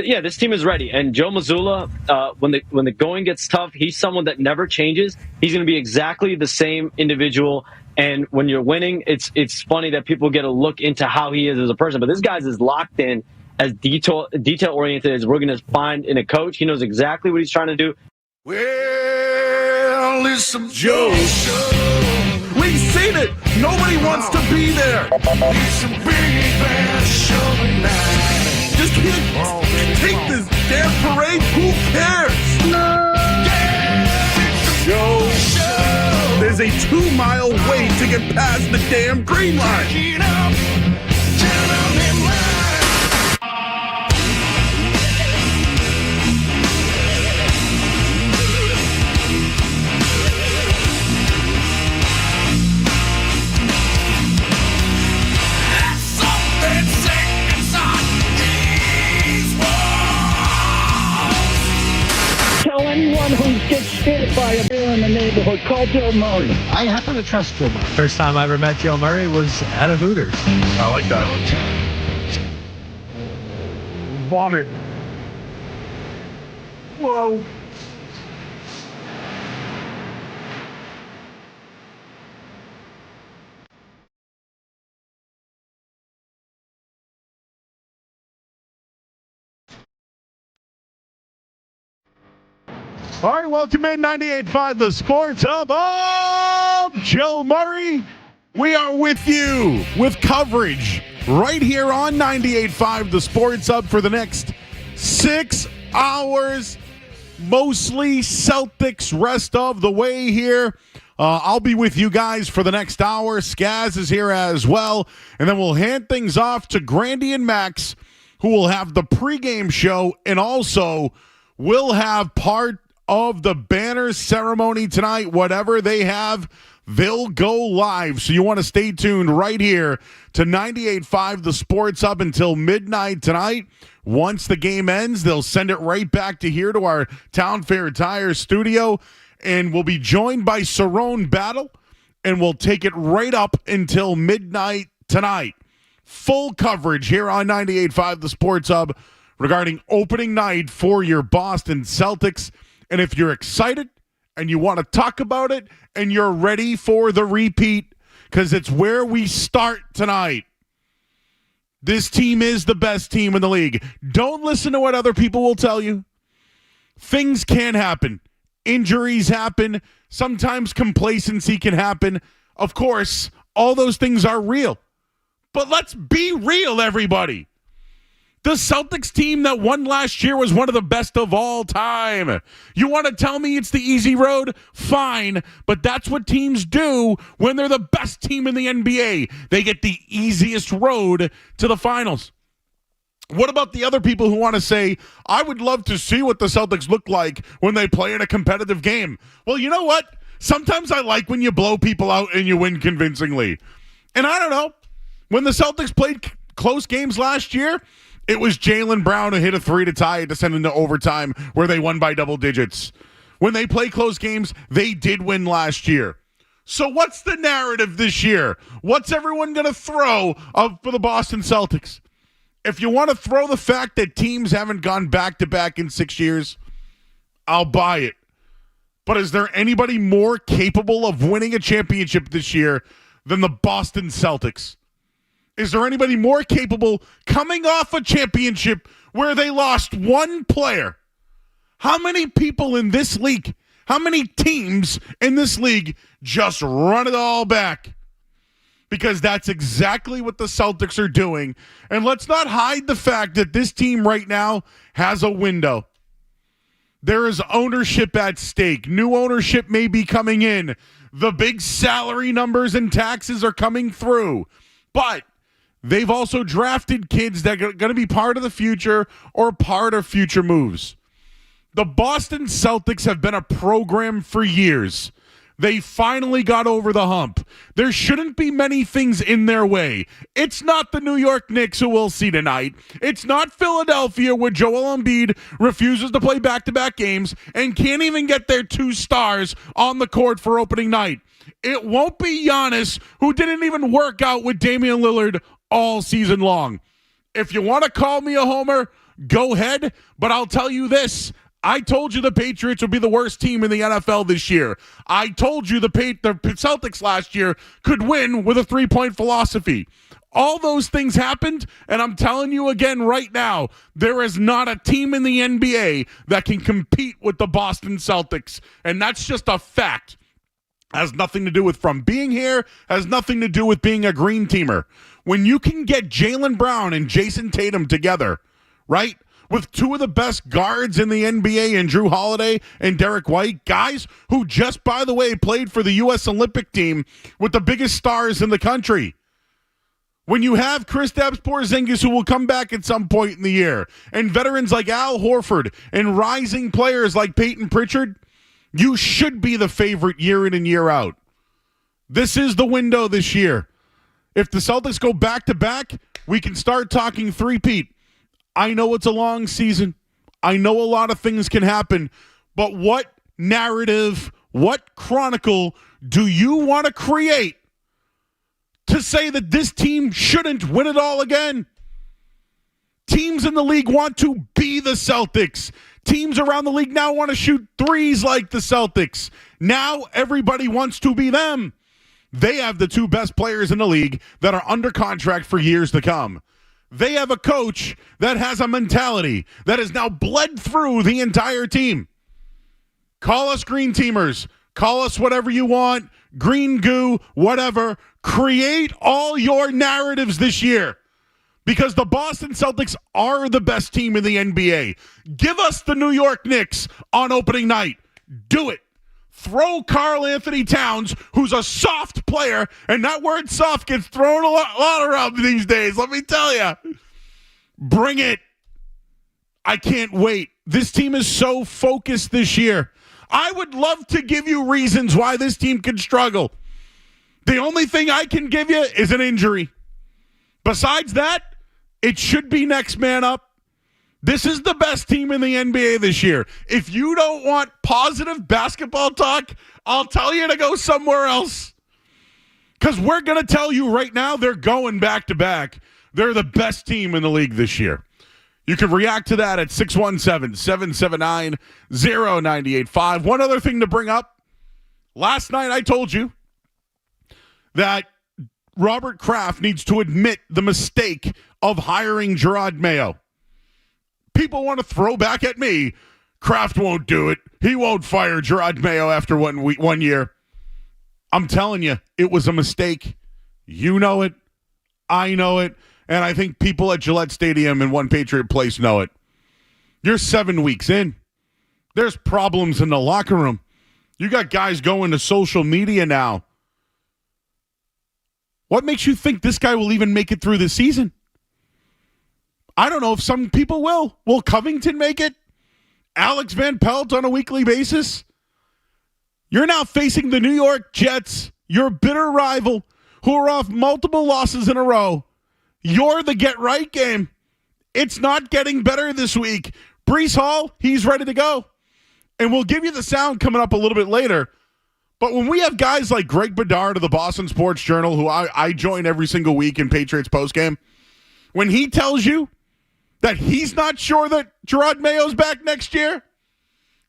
Yeah, this team is ready. And Joe Mazzulla, when the going gets tough, he's someone that never changes. He's going to be exactly the same individual. And when you're winning, it's funny that people get a look into how he is as a person. But this guy's as locked in, as detail oriented as we're going to find in a coach. He knows exactly what he's trying to do. Well, it's some Joe show. We've seen it. Nobody wants to be there. It's some big bad show tonight. Just can't take this damn parade. Who cares? Yeah, Joe show. There's a 2-mile wait to get past the damn green line. Anyone who gets hit by a bear in the neighborhood, call Joe Murray. I happen to trust Joe Murray. First time I ever met Joe Murray was at a Hooters. I like that. Vomit. Whoa. All right, welcome in 98.5 The Sports Hub. Oh, Joe Murray. We are with you with coverage right here on 98.5 The Sports Hub for the next 6 hours. Mostly Celtics rest of the way here. I'll be with you guys for the next hour. Skaz is here as well. And then we'll hand things off to Grandy and Max, who will have the pregame show and also will have part of the banner ceremony tonight. Whatever they have, they'll go live. So you want to stay tuned right here to 98.5 The Sports Hub until midnight tonight. Once the game ends, they'll send it right back to here to our Town Fair Tire studio, and we'll be joined by Cerrone Battle, and we'll take it right up until midnight tonight. Full coverage here on 98.5 The Sports Hub regarding opening night for your Boston Celtics. And if you're excited and you want to talk about it and you're ready for the repeat, because it's where we start tonight. This team is the best team in the league. Don't listen to what other people will tell you. Things can happen. Injuries happen. Sometimes complacency can happen. Of course, all those things are real. But let's be real, everybody. The Celtics team that won last year was one of the best of all time. You want to tell me it's the easy road? Fine, but that's what teams do when they're the best team in the NBA. They get the easiest road to the finals. What about the other people who want to say, I would love to see what the Celtics look like when they play in a competitive game? Well, you know what? Sometimes I like when you blow people out and you win convincingly. And I don't know. When the Celtics played close games last year, it was Jaylen Brown who hit a 3 to tie it to send into overtime where they won by double digits. When they play close games, they did win last year. So what's the narrative this year? What's everyone going to throw up for the Boston Celtics? If you want to throw the fact that teams haven't gone back-to-back in 6 years, I'll buy it. But is there anybody more capable of winning a championship this year than the Boston Celtics? Is there anybody more capable coming off a championship where they lost one player? How many people in this league, how many teams in this league just run it all back? Because that's exactly what the Celtics are doing. And let's not hide the fact that this team right now has a window. There is ownership at stake. New ownership may be coming in. The big salary numbers and taxes are coming through. But they've also drafted kids that are going to be part of the future or part of future moves. The Boston Celtics have been a program for years. They finally got over the hump. There shouldn't be many things in their way. It's not the New York Knicks, who we'll see tonight. It's not Philadelphia, where Joel Embiid refuses to play back-to-back games and can't even get their 2 stars on the court for opening night. It won't be Giannis, who didn't even work out with Damian Lillard all season long. If you want to call me a homer, go ahead, but I'll tell you this. I told you the Patriots would be the worst team in the NFL this year. I told you the Celtics last year could win with a three-point philosophy. All those things happened, and I'm telling you again right now, there is not a team in the NBA that can compete with the Boston Celtics, and that's just a fact. Has nothing to do with from being here, has nothing to do with being a green teamer. When you can get Jaylen Brown and Jason Tatum together, right, with two of the best guards in the NBA in Drew Holiday and Derek White, guys who just, by the way, played for the U.S. Olympic team with the biggest stars in the country. When you have Kristaps Porzingis, who will come back at some point in the year, and veterans like Al Horford and rising players like Peyton Pritchard, you should be the favorite year in and year out. This is the window this year. If the Celtics go back-to-back, we can start talking three-peat. I know it's a long season. I know a lot of things can happen. But what narrative, what chronicle do you want to create to say that this team shouldn't win it all again? Teams in the league want to be the Celtics. Teams around the league now want to shoot threes like the Celtics. Now everybody wants to be them. They have the two best players in the league that are under contract for years to come. They have a coach that has a mentality that has now bled through the entire team. Call us green teamers. Call us whatever you want. Green goo, whatever. Create all your narratives this year because the Boston Celtics are the best team in the NBA. Give us the New York Knicks on opening night. Do it. Throw Karl Anthony Towns, who's a soft player, and that word soft gets thrown a lot around these days, let me tell you. Bring it. I can't wait. This team is so focused this year. I would love to give you reasons why this team can struggle. The only thing I can give you is an injury. Besides that, it should be next man up. This is the best team in the NBA this year. If you don't want positive basketball talk, I'll tell you to go somewhere else. Because we're going to tell you right now they're going back-to-back. They're the best team in the league this year. You can react to that at 617-779-0985. One other thing to bring up. Last night I told you that Robert Kraft needs to admit the mistake of hiring Jerod Mayo. People want to throw back at me. Kraft won't do it. He won't fire Jerod Mayo after 1 year. I'm telling you, it was a mistake. You know it. I know it. And I think people at Gillette Stadium and One Patriot Place know it. You're 7 weeks in. There's problems in the locker room. You got guys going to social media now. What makes you think this guy will even make it through the season? I don't know if some people will. Will Covington make it? Alex Van Pelt on a weekly basis? You're now facing the New York Jets, your bitter rival, who are off multiple losses in a row. You're the get-right game. It's not getting better this week. Breece Hall, he's ready to go. And we'll give you the sound coming up a little bit later. But when we have guys like Greg Bedard of the Boston Sports Journal, who I join every single week in Patriots postgame, when he tells you that he's not sure that Jerod Mayo's back next year,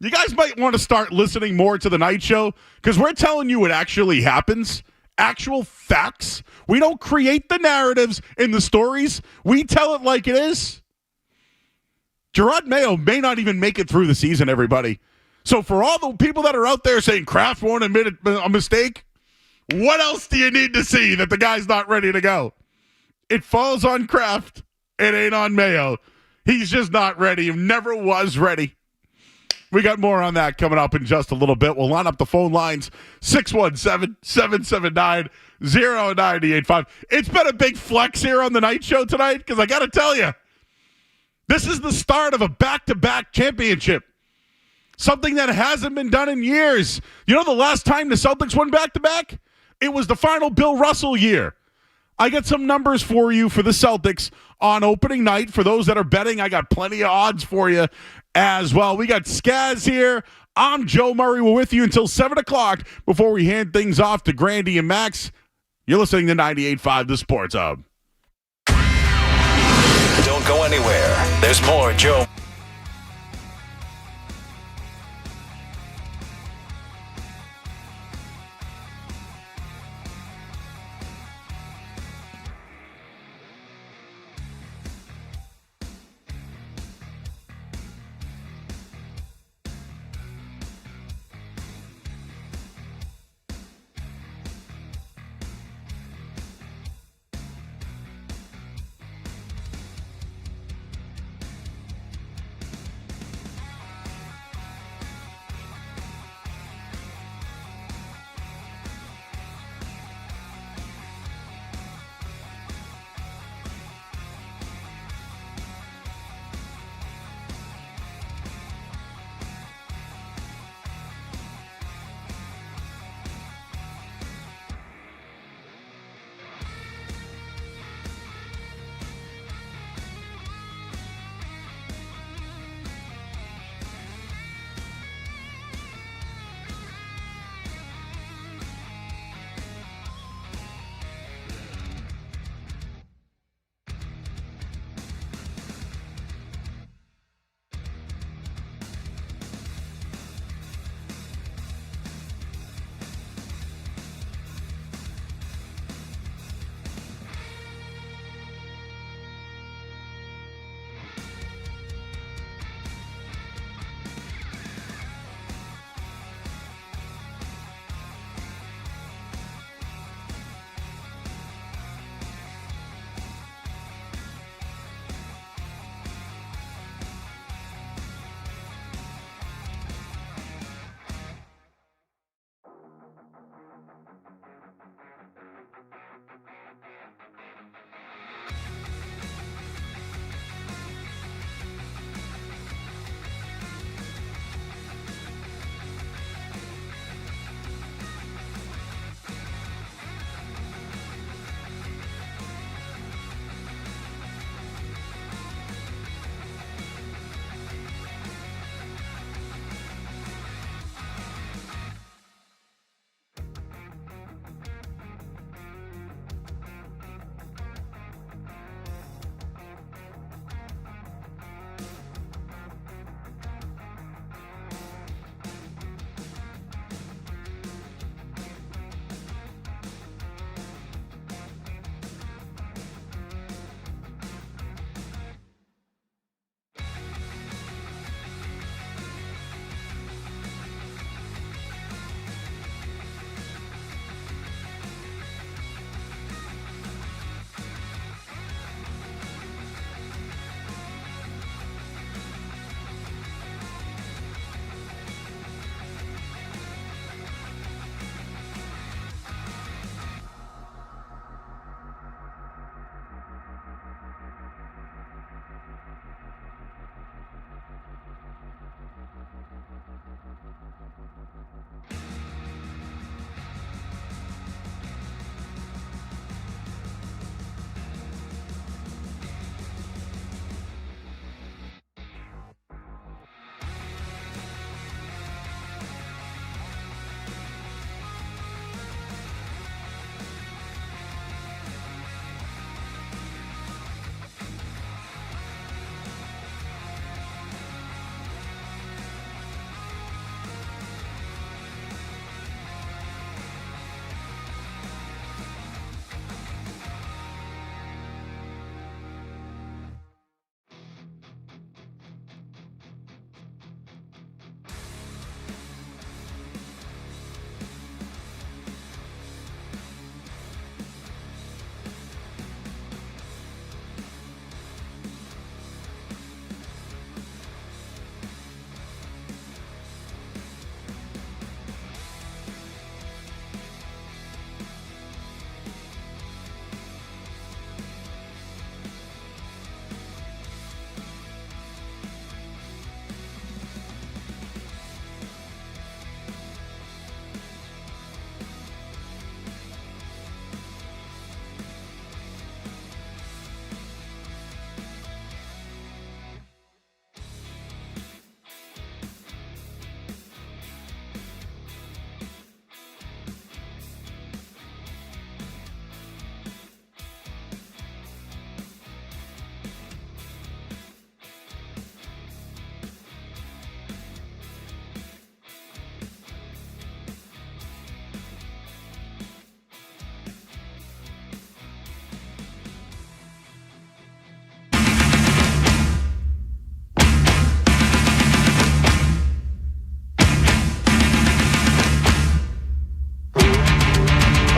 you guys might want to start listening more to the night show because we're telling you what actually happens, actual facts. We don't create the narratives in the stories. We tell it like it is. Jerod Mayo may not even make it through the season, everybody. So for all the people that are out there saying Kraft won't admit a mistake, what else do you need to see that the guy's not ready to go? It falls on Kraft. It ain't on Mayo. He's just not ready. He never was ready. We got more on that coming up in just a little bit. We'll line up the phone lines, 617-779-0985. It's been a big flex here on the night show tonight because I got to tell you, this is the start of a back-to-back championship. Something that hasn't been done in years. You know the last time the Celtics won back-to-back? It was the final Bill Russell year. I got some numbers for you for the Celtics on opening night. For those that are betting, I got plenty of odds for you as well. We got Skaz here. I'm Joe Murray. We're with you until 7 o'clock before we hand things off to Grandy and Max. You're listening to 98.5 The Sports Hub. Don't go anywhere. There's more Joe.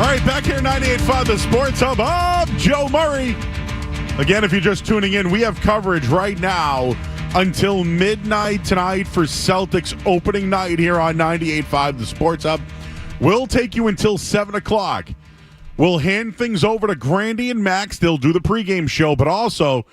All right, back here 98.5 The Sports Hub of Joe Murray. Again, if you're just tuning in, we have coverage right now until midnight tonight for Celtics opening night here on 98.5 The Sports Hub. We'll take you until 7 o'clock. We'll hand things over to Grandy and Max. They'll do the pregame show, but also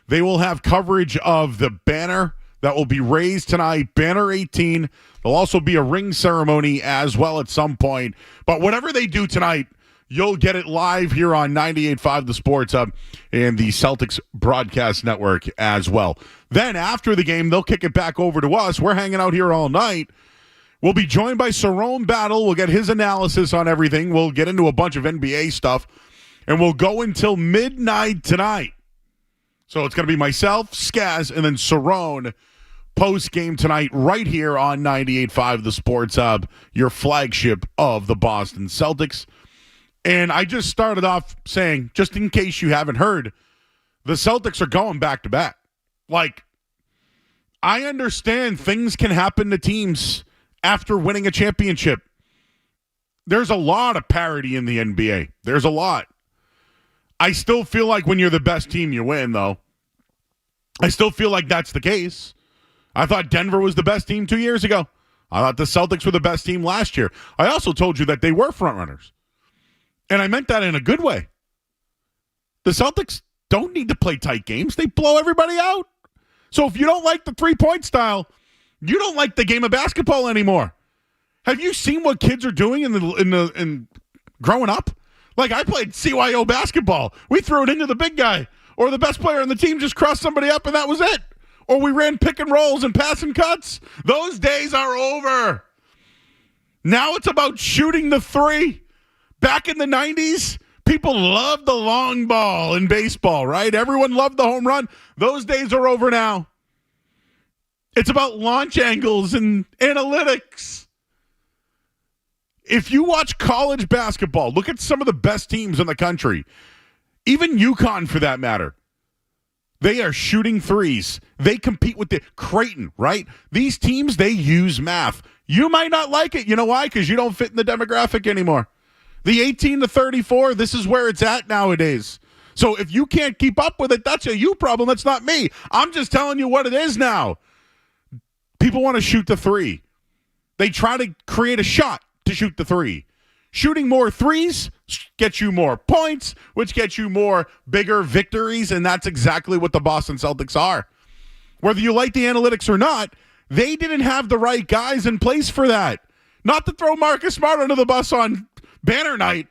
they will have coverage of the banner that will be raised tonight, Banner 18. There'll also be a ring ceremony as well at some point. But whatever they do tonight, you'll get it live here on 98.5 The Sports Hub and the Celtics Broadcast Network as well. Then after the game, they'll kick it back over to us. We're hanging out here all night. We'll be joined by Cerrone Battle. We'll get his analysis on everything. We'll get into a bunch of NBA stuff. And we'll go until midnight tonight. So it's going to be myself, Skaz, and then Cerrone post-game tonight right here on 98.5 The Sports Hub, your flagship of the Boston Celtics. And I just started off saying, just in case you haven't heard, the Celtics are going back-to-back. Like, I understand things can happen to teams after winning a championship. There's a lot of parity in the NBA. There's a lot. I still feel like when you're the best team, you win, though. I still feel like that's the case. I thought Denver was the best team 2 years ago. I thought the Celtics were the best team last year. I also told you that they were frontrunners. And I meant that in a good way. The Celtics don't need to play tight games. They blow everybody out. So if you don't like the three-point style, you don't like the game of basketball anymore. Have you seen what kids are doing in growing up? Like, I played CYO basketball. We threw it into the big guy. Or the best player on the team just crossed somebody up and that was it. Or we ran pick and rolls and pass and cuts. Those days are over. Now it's about shooting the three. Back in the 90s, people loved the long ball in baseball, right? Everyone loved the home run. Those days are over now. It's about launch angles and analytics. If you watch college basketball, look at some of the best teams in the country. Even UConn, for that matter. They are shooting threes. They compete with the Creighton, right? These teams, they use math. You might not like it. You know why? Because you don't fit in the demographic anymore. The 18 to 34, this is where it's at nowadays. So if you can't keep up with it, that's a you problem. That's not me. I'm just telling you what it is now. People want to shoot the three. They try to create a shot to shoot the three. Shooting more threes gets you more points, which gets you more bigger victories, and that's exactly what the Boston Celtics are. Whether you like the analytics or not, they didn't have the right guys in place for that. Not to throw Marcus Smart under the bus on banner night,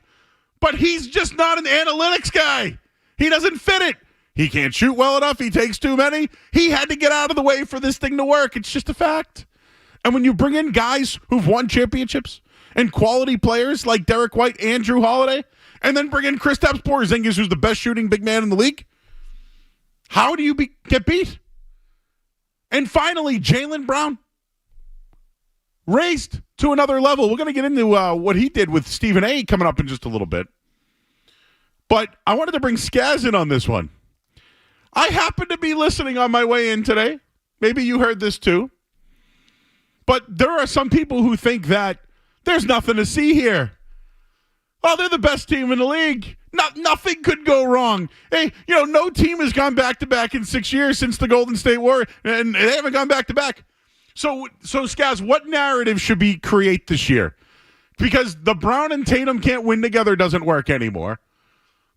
but he's just not an analytics guy. He doesn't fit it. He can't shoot well enough. He takes too many. He had to get out of the way for this thing to work. It's just a fact. And when you bring in guys who've won championships and quality players like Derek White and Drew Holiday, and then bring in Kristaps Porzingis, who's the best shooting big man in the league, how do you get beat? And finally, Jaylen Brown, raised to another level. We're going to get into what he did with Stephen A. coming up in just a little bit. But I wanted to bring Skaz in on this one. I happened to be listening on my way in today. Maybe you heard this too. But there are some people who think that there's nothing to see here. Oh, they're the best team in the league. Nothing could go wrong. Hey, no team has gone back-to-back in 6 years since the Golden State Warriors, and they haven't gone back-to-back. So Skaz, what narrative should we create this year? Because the Brown and Tatum can't win together doesn't work anymore.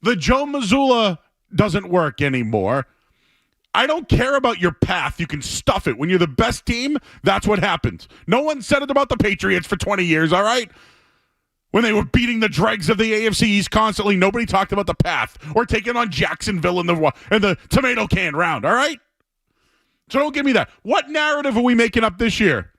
The Joe Mazzulla doesn't work anymore. I don't care about your path. You can stuff it. When you're the best team, that's what happens. No one said it about the Patriots for 20 years, all right? When they were beating the dregs of the AFC East constantly, nobody talked about the path or taking on Jacksonville in the tomato can round, all right? So don't give me that. What narrative are we making up this year?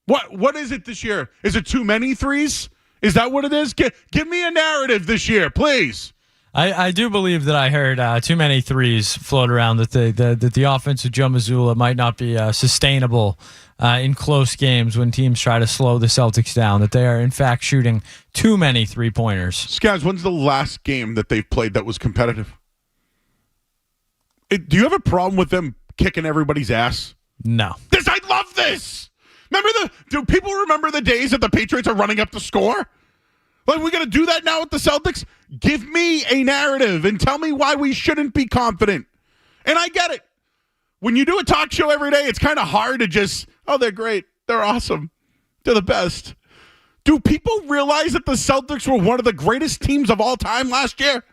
What is it this year? Is it too many threes? Is that what it is? Give me a narrative this year, please. I do believe that I heard too many threes float around, that the offense of Joe Mazzulla might not be sustainable in close games when teams try to slow the Celtics down, that they are, in fact, shooting too many three-pointers. Skaz, when's the last game that they've played that was competitive? Do you have a problem with them kicking everybody's ass? No. I love this! Do people remember the days that the Patriots are running up the score? Like, we're going to do that now with the Celtics? Give me a narrative and tell me why we shouldn't be confident. And I get it. When you do a talk show every day, it's kind of hard to just, oh, they're great. They're awesome. They're the best. Do people realize that the Celtics were one of the greatest teams of all time last year?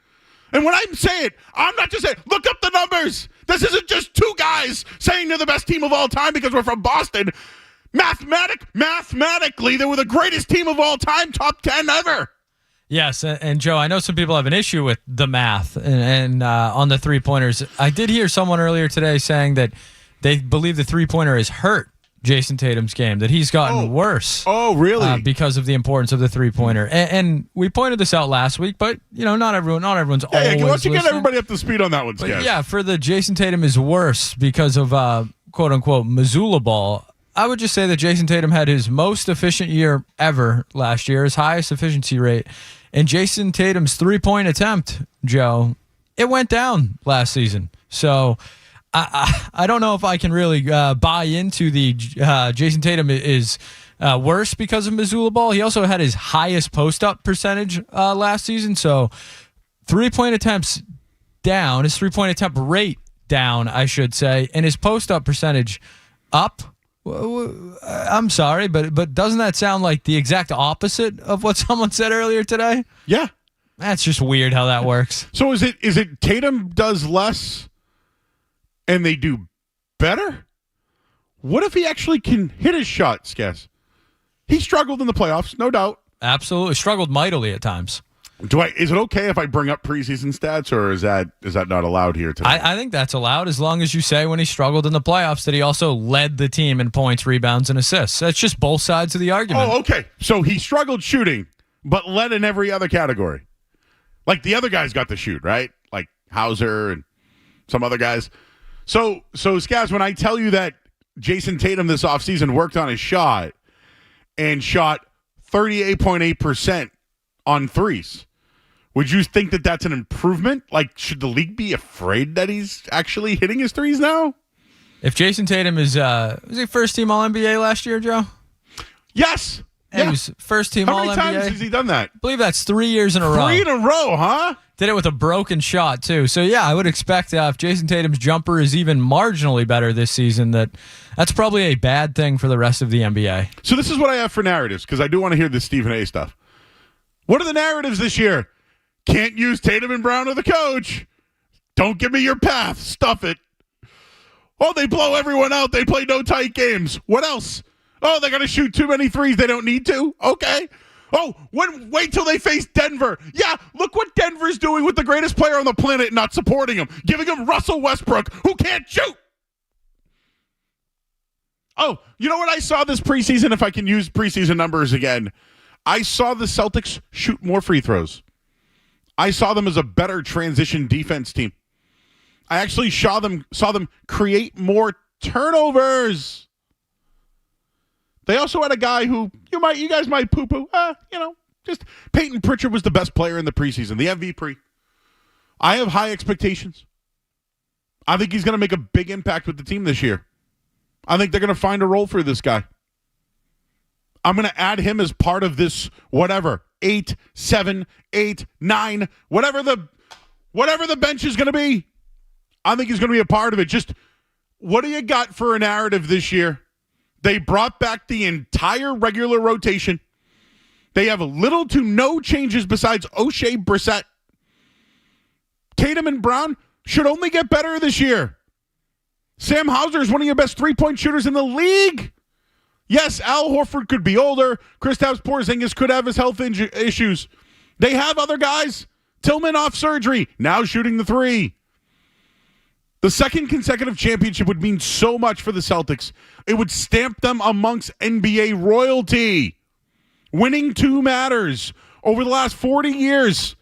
And when I'm saying, I'm not just saying, look up the numbers. This isn't just two guys saying they're the best team of all time because we're from Boston. Mathematically, they were the greatest team of all time, top 10 ever. Yes, and Joe, I know some people have an issue with the math and on the three-pointers. I did hear someone earlier today saying that they believe the three-pointer has hurt Jason Tatum's game, that he's gotten worse. Oh, really? Because of the importance of the three-pointer. And we pointed this out last week, but not everyone's always why don't you listening. get everybody up to speed on that one, Skaz? Yeah, for the Jason Tatum is worse because of quote-unquote Missoula ball. I would just say that Jason Tatum had his most efficient year ever last year, his highest efficiency rate. And Jason Tatum's three-point attempt, Joe, it went down last season. So I don't know if I can really buy into the Jason Tatum is worse because of Missoula ball. He also had his highest post-up percentage last season. So three-point attempts down, his three-point attempt rate down, I should say, and his post-up percentage up. I'm sorry, but doesn't that sound like the exact opposite of what someone said earlier today? Yeah. That's just weird how that works. So is it Tatum does less and they do better? What if he actually can hit his shots, Skaz? He struggled in the playoffs, no doubt. Absolutely. Struggled mightily at times. Is it okay if I bring up preseason stats, or is that not allowed here today? I think that's allowed as long as you say when he struggled in the playoffs that he also led the team in points, rebounds, and assists. That's just both sides of the argument. Oh, okay. So he struggled shooting, but led in every other category. Like the other guys got to shoot, right? Like Hauser and some other guys. So Skaz, when I tell you that Jason Tatum this offseason worked on his shot and shot 38.8% on threes, would you think that that's an improvement? Like, should the league be afraid that he's actually hitting his threes now? If Jason Tatum was he first team All-NBA last year, Joe? Yes. Yeah. He was first team All-NBA. How many times has he done that? I believe that's 3 years in a row. 3 in a row, huh? Did it with a broken shot, too. So, yeah, I would expect if Jason Tatum's jumper is even marginally better this season, that's probably a bad thing for the rest of the NBA. So this is what I have for narratives, because I do want to hear this Stephen A. stuff. What are the narratives this year? Can't use Tatum and Brown or the coach. Don't give me your path. Stuff it. Oh, they blow everyone out. They play no tight games. What else? Oh, they're going to shoot too many threes. They don't need to. Okay. Oh, wait till they face Denver. Yeah, look what Denver's doing with the greatest player on the planet, not supporting him, giving him Russell Westbrook, who can't shoot. Oh, you know what I saw this preseason, if I can use preseason numbers again? I saw the Celtics shoot more free throws. I saw them as a better transition defense team. I actually saw them create more turnovers. They also had a guy who you guys might poo-poo. Just Peyton Pritchard was the best player in the preseason, the MVP. I have high expectations. I think he's going to make a big impact with the team this year. I think they're going to find a role for this guy. I'm going to add him as part of this 8, 7, 8, 9, whatever the bench is going to be. I think he's going to be a part of it. Just what do you got for a narrative this year? They brought back the entire regular rotation. They have little to no changes besides O'Shea Brissett. Tatum and Brown should only get better this year. Sam Hauser is one of your best three-point shooters in the league. Yes, Al Horford could be older. Kristaps Porzingis could have his health issues. They have other guys. Tillman off surgery, now shooting the three. The second consecutive championship would mean so much for the Celtics. It would stamp them amongst NBA royalty. Winning two matters. Over the last 40 years,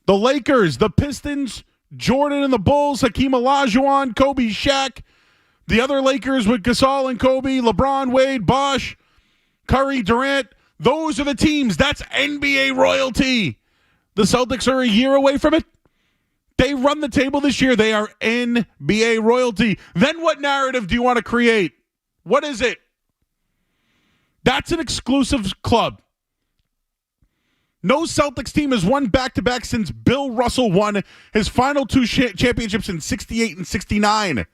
the Lakers, the Pistons, Jordan and the Bulls, Hakeem Olajuwon, Kobe, Shaq. The other Lakers with Gasol and Kobe, LeBron, Wade, Bosh, Curry, Durant. Those are the teams. That's NBA royalty. The Celtics are a year away from it. They run the table this year. They are NBA royalty. Then what narrative do you want to create? What is it? That's an exclusive club. No Celtics team has won back-to-back since Bill Russell won his final two championships in 68 and 69.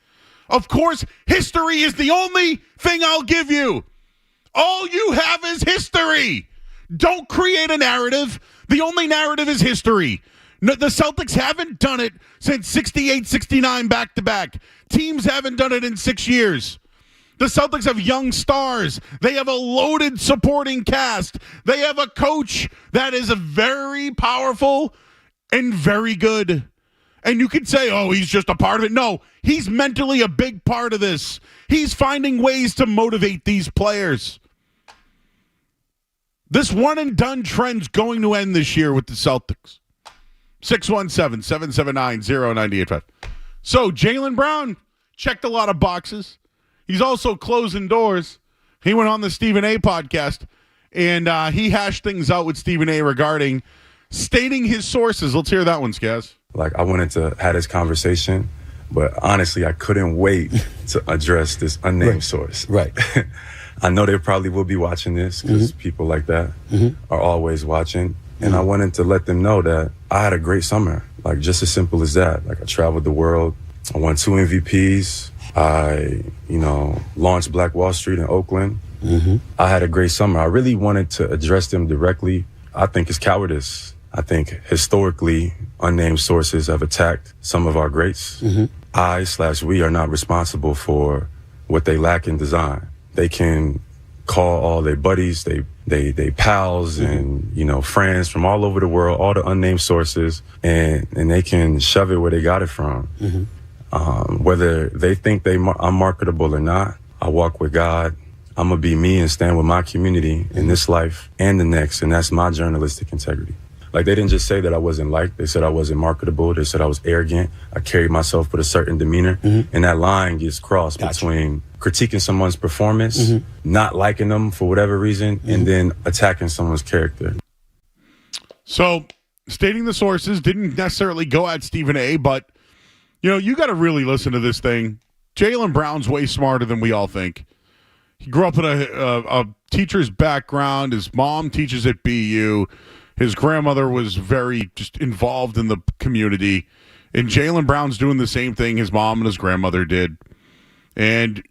Of course, history is the only thing I'll give you. All you have is history. Don't create a narrative. The only narrative is history. No, the Celtics haven't done it since 68, 69 back-to-back. Teams haven't done it in 6 years. The Celtics have young stars. They have a loaded supporting cast. They have a coach that is very powerful and very good. And you could say, oh, he's just a part of it. No, he's mentally a big part of this. He's finding ways to motivate these players. This one-and-done trend's going to end this year with the Celtics. 617-779-0985. So, Jaylen Brown checked a lot of boxes. He's also closing doors. He went on the Stephen A. podcast, and he hashed things out with Stephen A. regarding stating his sources. Let's hear that one, Skaz. Like, I wanted to have this conversation, but honestly, I couldn't wait to address this unnamed source. Right. I know they probably will be watching this because people like that are always watching. And I wanted to let them know that I had a great summer. Like, just as simple as that. Like, I traveled the world. I won 2 MVPs. I, launched Black Wall Street in Oakland. I had a great summer. I really wanted to address them directly. I think it's cowardice. I think historically, unnamed sources have attacked some of our greats. We are not responsible for what they lack in design. They can call all their buddies, they pals and, friends from all over the world, all the unnamed sources, and they can shove it where they got it from. Whether they think I'm marketable or not, I walk with God. I'm going to be me and stand with my community in this life and the next, and that's my journalistic integrity. Like, they didn't just say that I wasn't liked. They said I wasn't marketable. They said I was arrogant. I carried myself with a certain demeanor. And that line gets crossed between critiquing someone's performance, not liking them for whatever reason, and then attacking someone's character. So, stating the sources didn't necessarily go at Stephen A., but you got to really listen to this thing. Jaylen Brown's way smarter than we all think. He grew up in a teacher's background. His mom teaches at BU. His grandmother was very just involved in the community. And Jaylen Brown's doing the same thing his mom and his grandmother did. And,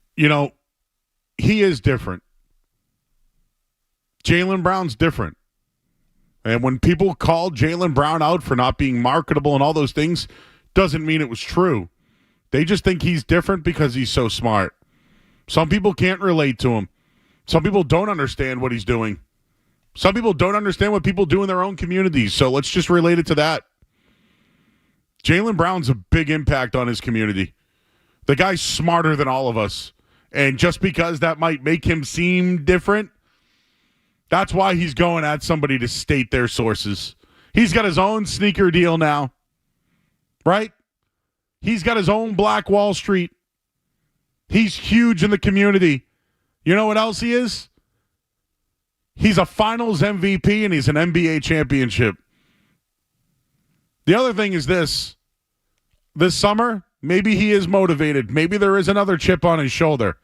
he is different. Jaylen Brown's different. And when people call Jaylen Brown out for not being marketable and all those things, doesn't mean it was true. They just think he's different because he's so smart. Some people can't relate to him. Some people don't understand what he's doing. Some people don't understand what people do in their own communities. So let's just relate it to that. Jaylen Brown's a big impact on his community. The guy's smarter than all of us. And just because that might make him seem different, that's why he's going at somebody to state their sources. He's got his own sneaker deal now. Right? He's got his own Black Wall Street. He's huge in the community. You know what else he is? He's a finals MVP and he's an NBA championship. The other thing is this summer, maybe he is motivated. Maybe there is another chip on his shoulder.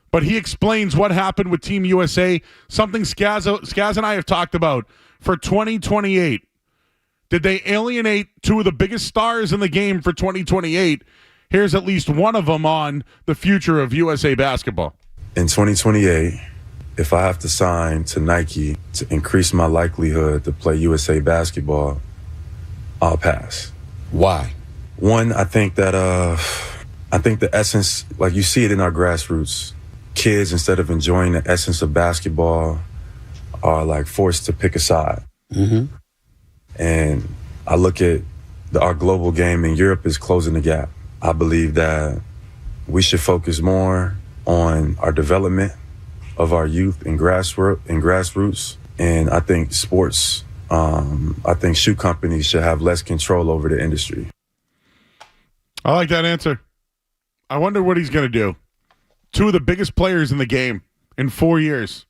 But he explains what happened with Team USA, something Skaz and I have talked about for 2028. Did they alienate 2 of the biggest stars in the game for 2028? Here's at least one of them on the future of USA basketball. In 2028, if I have to sign to Nike to increase my likelihood to play USA basketball, I'll pass. Why? One, I think the essence, like you see it in our grassroots, kids, instead of enjoying the essence of basketball, are like forced to pick a side. And I look at our global game, and Europe is closing the gap. I believe that we should focus more on our development of our youth and grassroots. And I think sports, I think shoe companies should have less control over the industry. I like that answer. I wonder what he's going to do. 2 of the biggest players in the game in 4 years.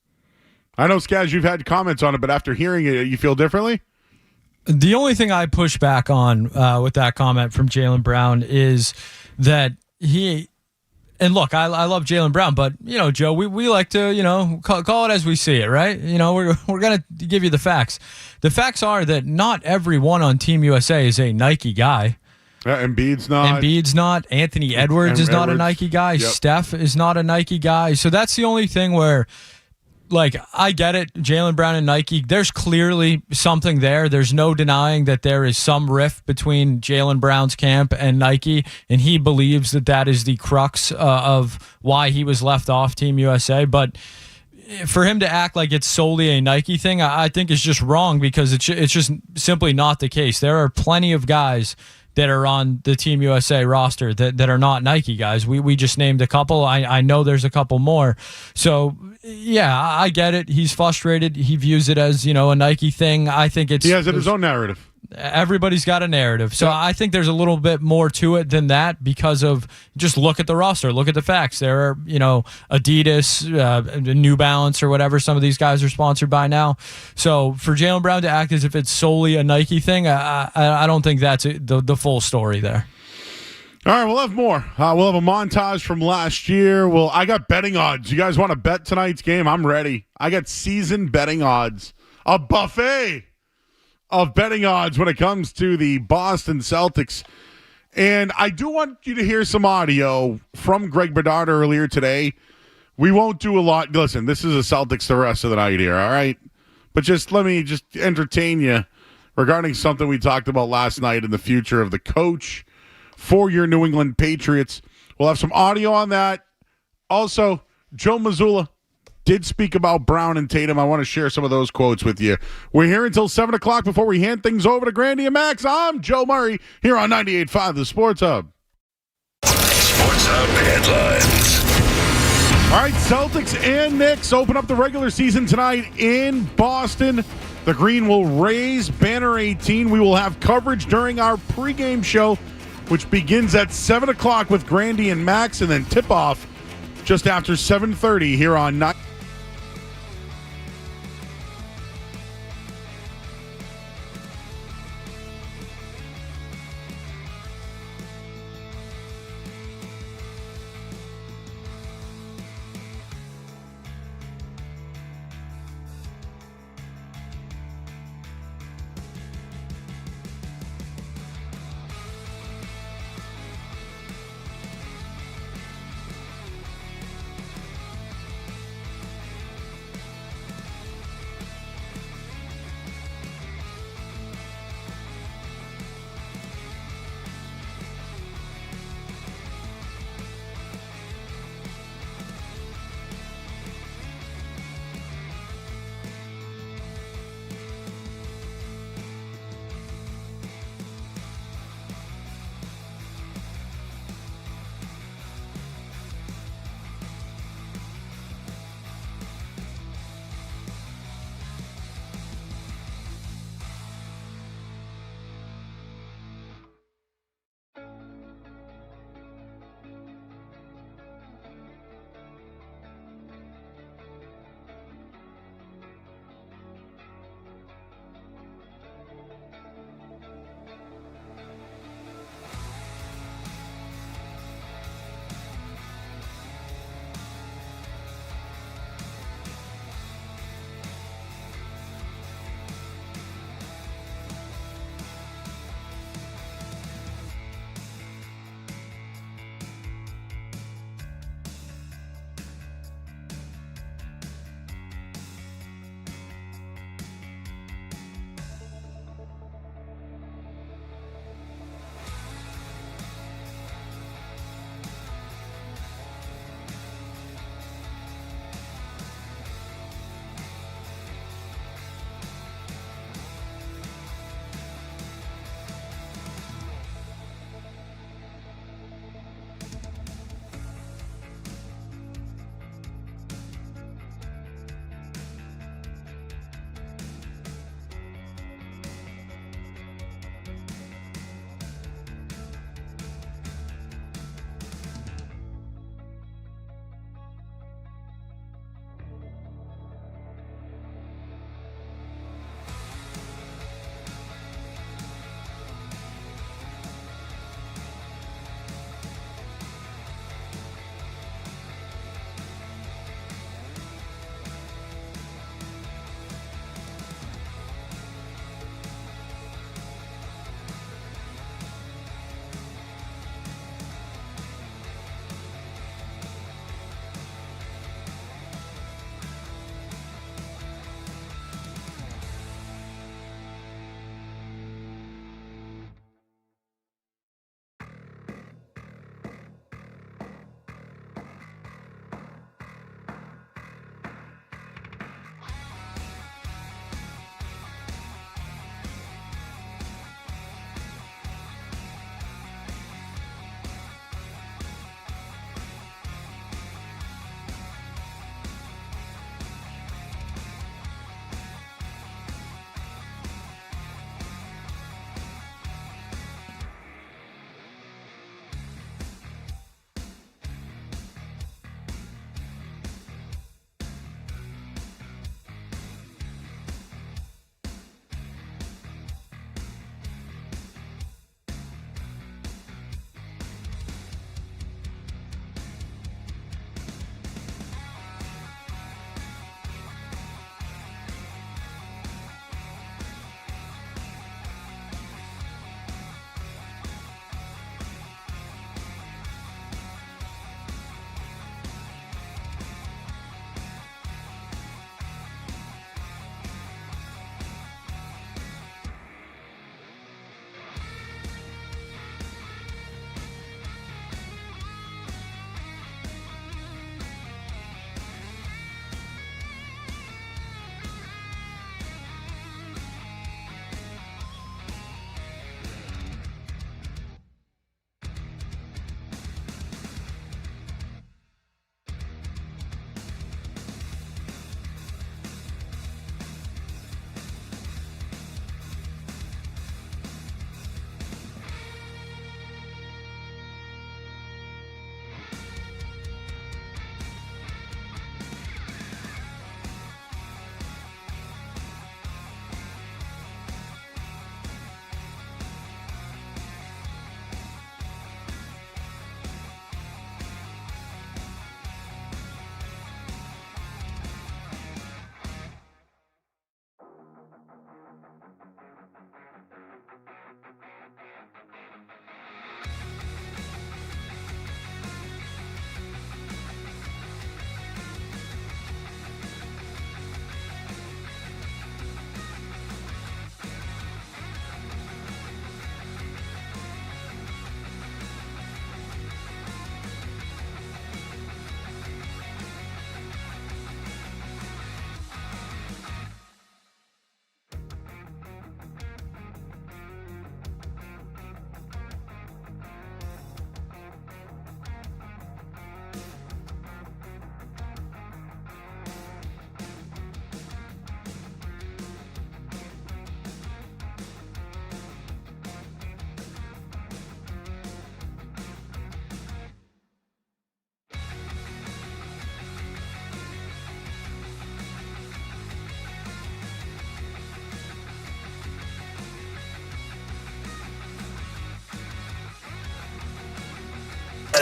I know, Skaz, you've had comments on it, but after hearing it, you feel differently? The only thing I push back on with that comment from Jaylen Brown is that he And look, I love Jaylen Brown, but Joe, we like to call it as we see it, right? We're gonna give you the facts. The facts are that not everyone on Team USA is a Nike guy. Embiid's not. Anthony Edwards is not a Nike guy. Yep. Steph is not a Nike guy. So that's the only thing where, like, I get it. Jaylen Brown and Nike, there's clearly something there. There's no denying that there is some rift between Jaylen Brown's camp and Nike, and he believes that is the crux of why he was left off Team USA. But for him to act like it's solely a Nike thing, I think is just wrong, because it's just simply not the case. There are plenty of guys that are on the Team USA roster that are not Nike guys. We just named a couple. I know there's a couple more. So, yeah, I get it. He's frustrated. He views it as, a Nike thing. I think he has his own narrative. Everybody's got a narrative. So I think there's a little bit more to it than that, because of just look at the roster, look at the facts. There are, Adidas, New Balance, or whatever some of these guys are sponsored by now. So for Jaylen Brown to act as if it's solely a Nike thing, I don't think that's the full story there. All right, we'll have more. We'll have a montage from last year. I got betting odds. You guys want to bet tonight's game? I'm ready. I got season betting odds. A buffet of betting odds when it comes to the Boston Celtics. And I do want you to hear some audio from Greg Bedard earlier today. We won't do a lot. Listen, this is a Celtics the rest of the night here, all right? But let me entertain you regarding something we talked about last night in the future of the coach for your New England Patriots. We'll have some audio on that. Also, Joe Mazzulla did speak about Brown and Tatum. I want to share some of those quotes with you. We're here until 7 o'clock before we hand things over to Grandy and Max. I'm Joe Murray here on 98.5 The Sports Hub. Sports Hub headlines. All right, Celtics and Knicks open up the regular season tonight in Boston. The Green will raise banner 18. We will have coverage during our pregame show, which begins at 7 o'clock with Grandy and Max, and then tip-off just after 7:30 here on 9.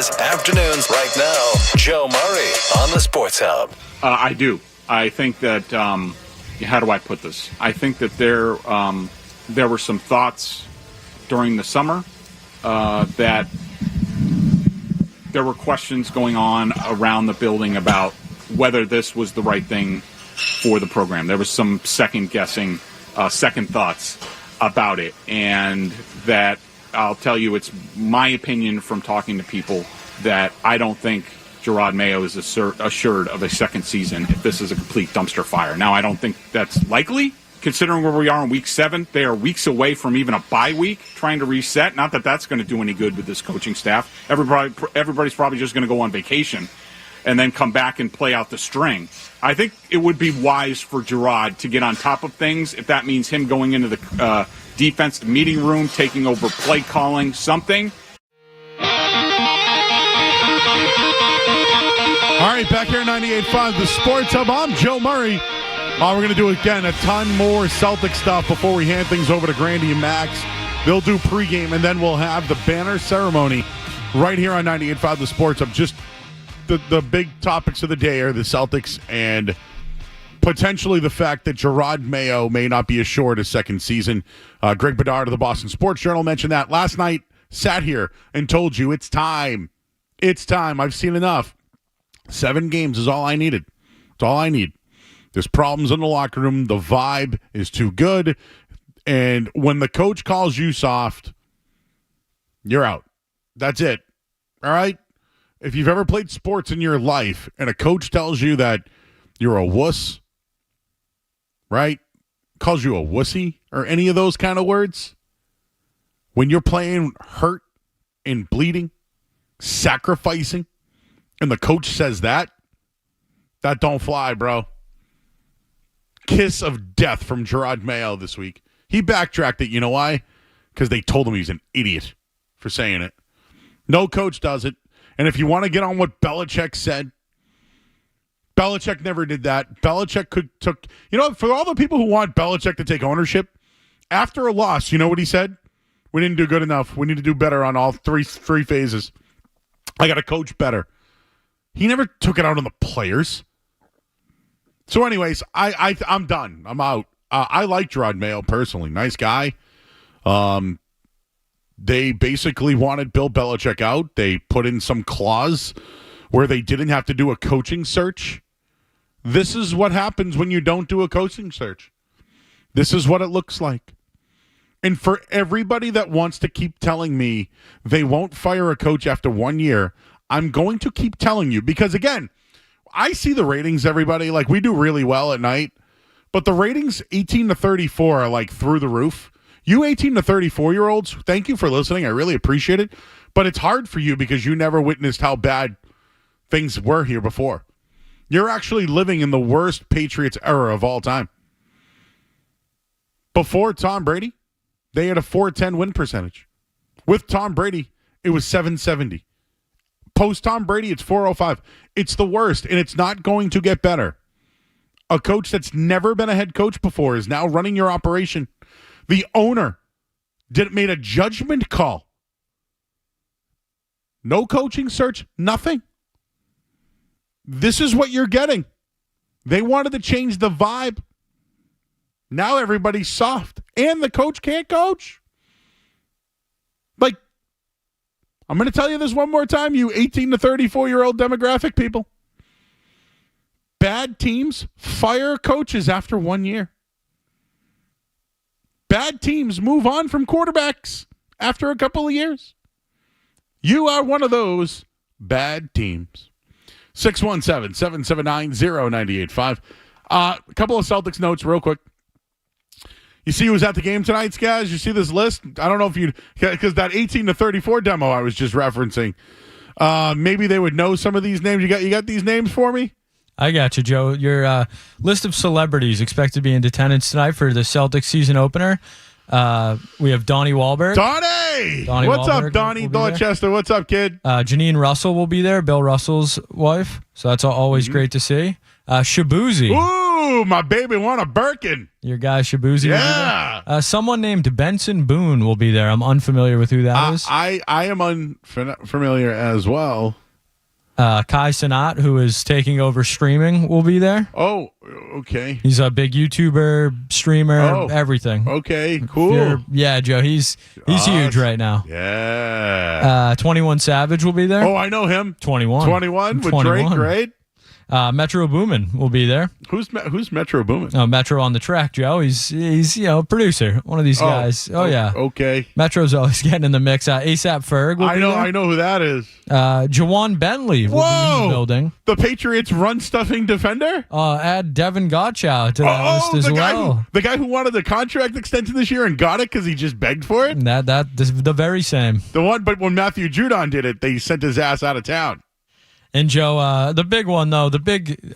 has afternoons right now. Joe Murray on the Sports Hub. I do. I think that, how do I put this? I think that there were some thoughts during the summer that there were questions going on around the building about whether this was the right thing for the program. There was some second thoughts about it. And that I'll tell you, it's my opinion from talking to people that I don't think Jerod Mayo is assured of a second season if this is a complete dumpster fire. Now, I don't think that's likely, considering where we are in Week 7. They are weeks away from even a bye week, trying to reset. Not that that's going to do any good with this coaching staff. Everybody's probably just going to go on vacation and then come back and play out the string. I think it would be wise for Jerod to get on top of things, if that means him going into the defensive meeting room, taking over play calling, something. All right, back here at 98.5, the Sports Hub. I'm Joe Murray. We're going to do, again, a ton more Celtic stuff before we hand things over to Grandy and Max. They'll do pregame, and then we'll have the banner ceremony right here on 98.5, the Sports Hub. Just the big topics of the day are the Celtics and potentially the fact that Jerod Mayo may not be assured a second season. Greg Bedard of the Boston Sports Journal mentioned that last night. Sat here and told you it's time. It's time. I've seen enough. 7 games is all I needed. It's all I need. There's problems in the locker room. The vibe is too good. And when the coach calls you soft, you're out. That's it. All right? If you've ever played sports in your life and a coach tells you that you're a wuss, right? Calls you a wussy or any of those kind of words. When you're playing hurt and bleeding, sacrificing, and the coach says that don't fly, bro. Kiss of death from Jerod Mayo this week. He backtracked it. You know why? Because they told him he's an idiot for saying it. No coach does it. And if you want to get on what Belichick said, Belichick never did that. Belichick took, for all the people who want Belichick to take ownership, after a loss, you know what he said? We didn't do good enough. We need to do better on all three phases. I got to coach better. He never took it out on the players. So anyways, I'm done. I'm out. I like Jerod Mayo personally. Nice guy. They basically wanted Bill Belichick out. They put in some clause where they didn't have to do a coaching search. This is what happens when you don't do a coaching search. This is what it looks like. And for everybody that wants to keep telling me they won't fire a coach after 1 year, I'm going to keep telling you because, again, I see the ratings, everybody. Like, we do really well at night, but the ratings 18 to 34 are, like, through the roof. You 18 to 34-year-olds, thank you for listening. I really appreciate it. But it's hard for you because you never witnessed how bad things were here before. You're actually living in the worst Patriots era of all time. Before Tom Brady, they had a .410 win percentage. With Tom Brady, it was .770. Post Tom Brady, it's .405. It's the worst, and it's not going to get better. A coach that's never been a head coach before is now running your operation. The owner made a judgment call. No coaching search, nothing. This is what you're getting. They wanted to change the vibe. Now everybody's soft, and the coach can't coach. Like, I'm going to tell you this one more time, you 18 to 34-year-old demographic people. Bad teams fire coaches after 1 year. Bad teams move on from quarterbacks after a couple of years. You are one of those bad teams. 617-779-0985. A couple of Celtics notes real quick. You see who was at the game tonight, guys? You see this list? I don't know if you, because that 18 to 34 demo I was just referencing, maybe they would know some of these names. You got these names for me? I got you, Joe. Your list of celebrities expected to be in attendance tonight for the Celtics season opener. We have Donnie Wahlberg. Donnie! What's Wahlberg up, Donnie Dorchester? What's up, kid? Janine Russell will be there, Bill Russell's wife. So that's always great to see. Shabuzi. Ooh! Ooh, my baby want a Birkin. Your guy Shabuzi. Yeah. Someone named Benson Boone will be there. I'm unfamiliar with who that is. I am unfamiliar as well. Kai Cenat, who is taking over streaming, will be there. Oh, okay. He's a big YouTuber, streamer, everything. Okay, cool. Yeah, Joe, he's huge right now. Yeah. 21 Savage will be there. Oh, I know him. 21. 21 with Drake, right? Metro Boomin will be there. Who's Metro Boomin? Oh, Metro on the track, Joe. He's a producer, one of these guys. Oh yeah. Okay. Metro's always getting in the mix. ASAP Ferg will be there. I know who that is. Jawan Bentley will be in the building. The Patriots run-stuffing defender? Add Devin Godchow to that list as well. The guy who wanted the contract extension this year and got it because he just begged for it? The very same. But when Matthew Judon did it, they sent his ass out of town. And Joe, the big one though,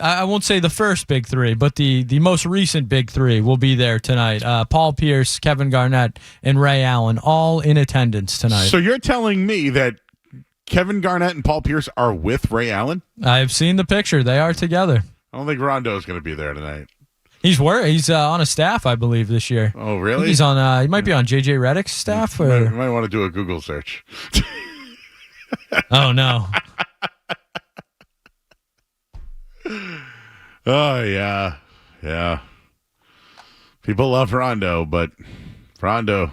I won't say the first big three, but the most recent big three will be there tonight. Paul Pierce, Kevin Garnett, and Ray Allen, all in attendance tonight. So you're telling me that Kevin Garnett and Paul Pierce are with Ray Allen? I've seen the picture. They are together. I don't think Rondo's going to be there tonight. He's on a staff, I believe, this year. Oh, really? He's on. He might be on JJ Redick's staff. Or... You might want to do a Google search. Oh no. Oh, yeah. People love Rondo, but Rondo,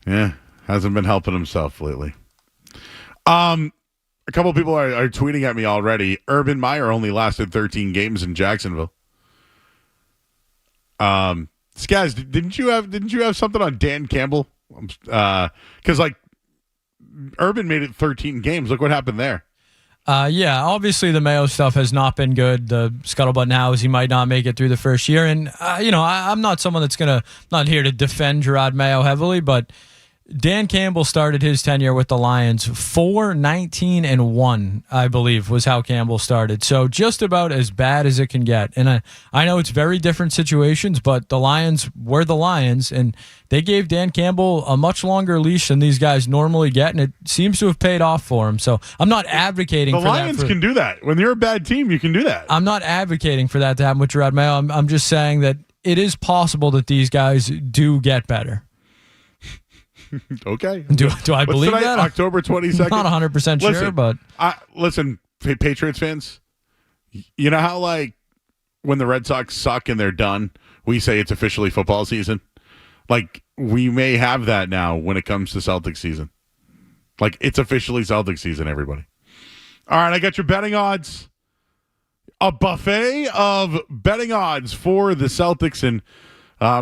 hasn't been helping himself lately. A couple people are tweeting at me already. Urban Meyer only lasted 13 games in Jacksonville. Skaz, didn't you have something on Dan Campbell? Because Urban made it 13 games. Look what happened there. Yeah, obviously the Mayo stuff has not been good. The scuttlebutt now is he might not make it through the first year. And, I'm not someone that's not here to defend Jerod Mayo heavily, but Dan Campbell started his tenure with the Lions 4-19-1, I believe, was how Campbell started. So just about as bad as it can get. And I know it's very different situations, but the Lions were the Lions, and they gave Dan Campbell a much longer leash than these guys normally get, and it seems to have paid off for him. So I'm not advocating for that. The Lions can do that. When you're a bad team, you can do that. I'm not advocating for that to happen with Jerod Mayo. I'm just saying that it is possible that these guys do get better. Okay. Do I believe tonight? that? October 22nd? Not 100% sure, but... Listen, Patriots fans, you know how, when the Red Sox suck and they're done, we say it's officially football season? We may have that now when it comes to Celtics season. It's officially Celtics season, everybody. All right, I got your betting odds. A buffet of betting odds for the Celtics and...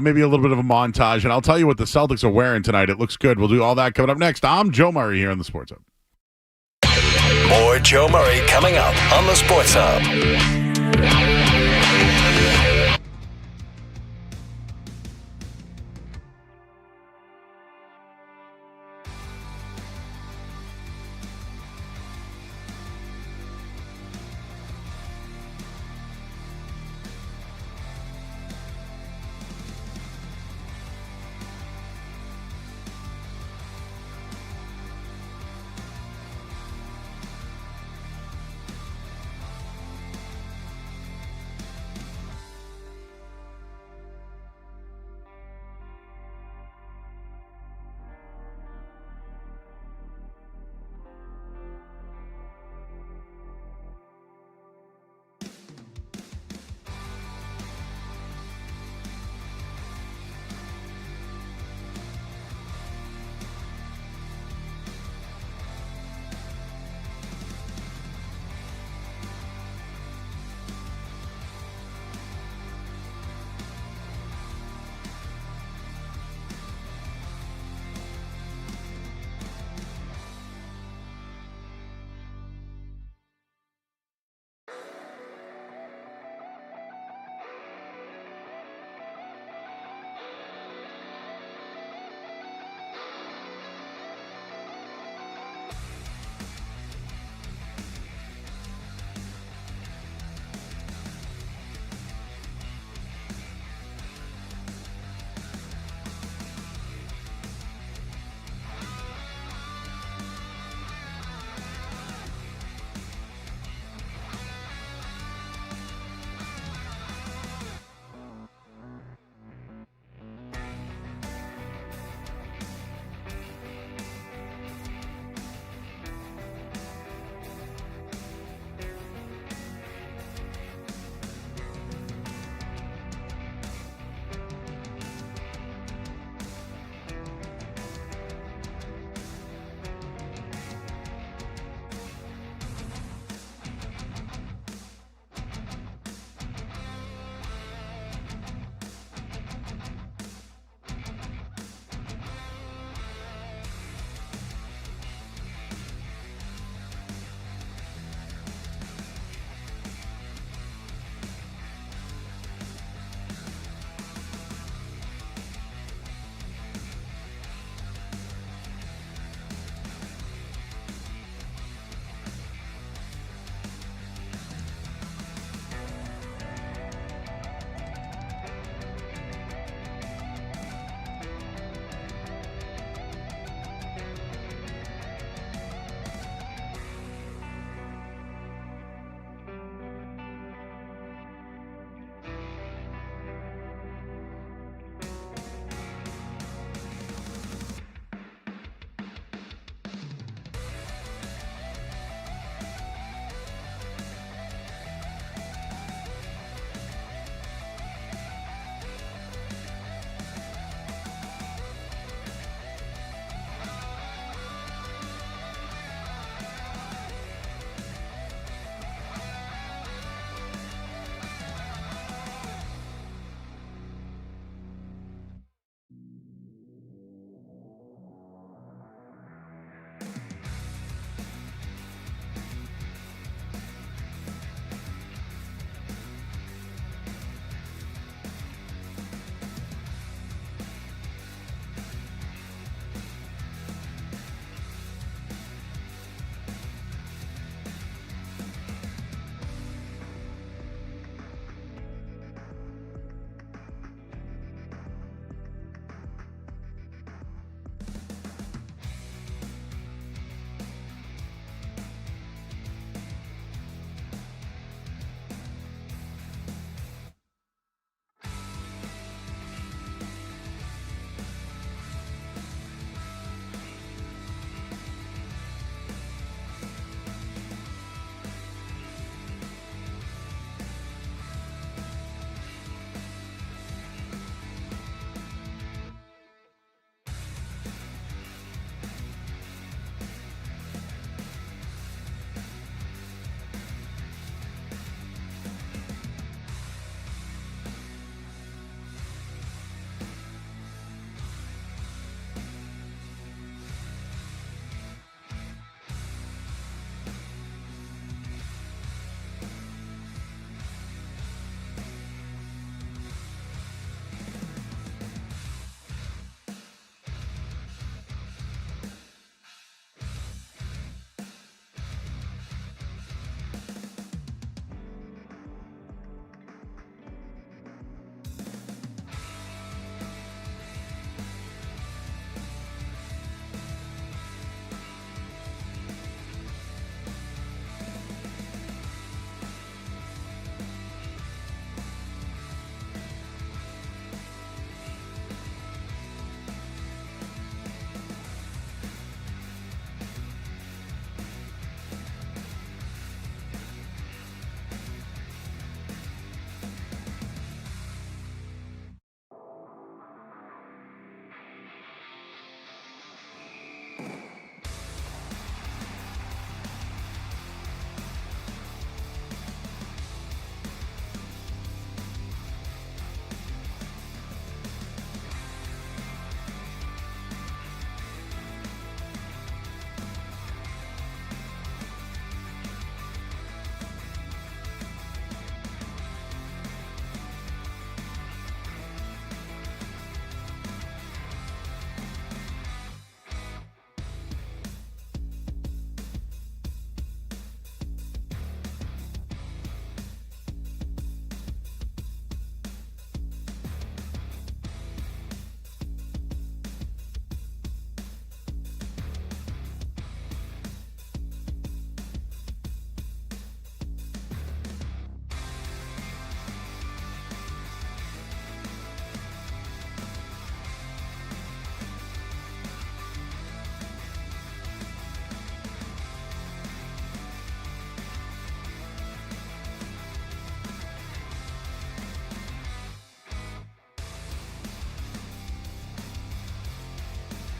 maybe a little bit of a montage, and I'll tell you what the Celtics are wearing tonight. It looks good. We'll do all that coming up next. I'm Joe Murray here on the Sports Hub. More Joe Murray coming up on the Sports Hub.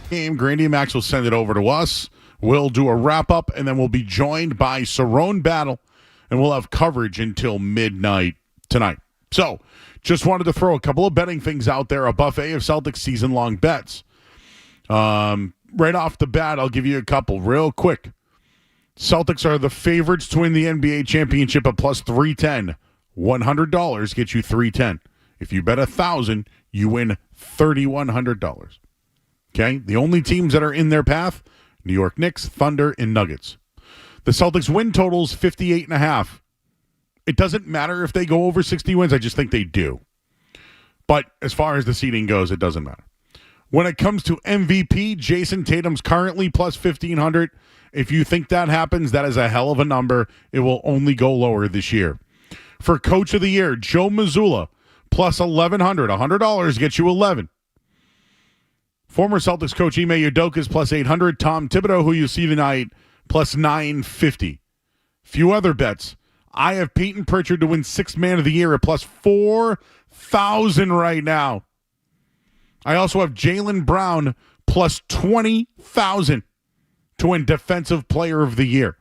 Game. Grandy and Max will send it over to us. We'll do a wrap-up, and then we'll be joined by Cerrone Battle, and we'll have coverage until midnight tonight. So, just wanted to throw a couple of betting things out there, a buffet of Celtics season-long bets. Right off the bat, I'll give you a couple real quick. Celtics are the favorites to win the NBA championship at plus 310. $100 gets you 310. If you bet 1,000, you win $3,100. Okay? The only teams that are in their path, New York Knicks, Thunder, and Nuggets. The Celtics win totals 58.5. It doesn't matter if they go over 60 wins. I just think they do. But as far as the seeding goes, it doesn't matter. When it comes to MVP, Jason Tatum's currently plus 1,500. If you think that happens, that is a hell of a number. It will only go lower this year. For Coach of the Year, Joe Mazzulla, plus 1,100. $100 gets you 11. Former Celtics coach Ime Udoka is plus 800. Tom Thibodeau, who you see tonight, plus 950. Few other bets. I have Peyton Pritchard to win Sixth Man of the Year at plus 4,000 right now. I also have Jaylen Brown plus 20,000 to win Defensive Player of the Year.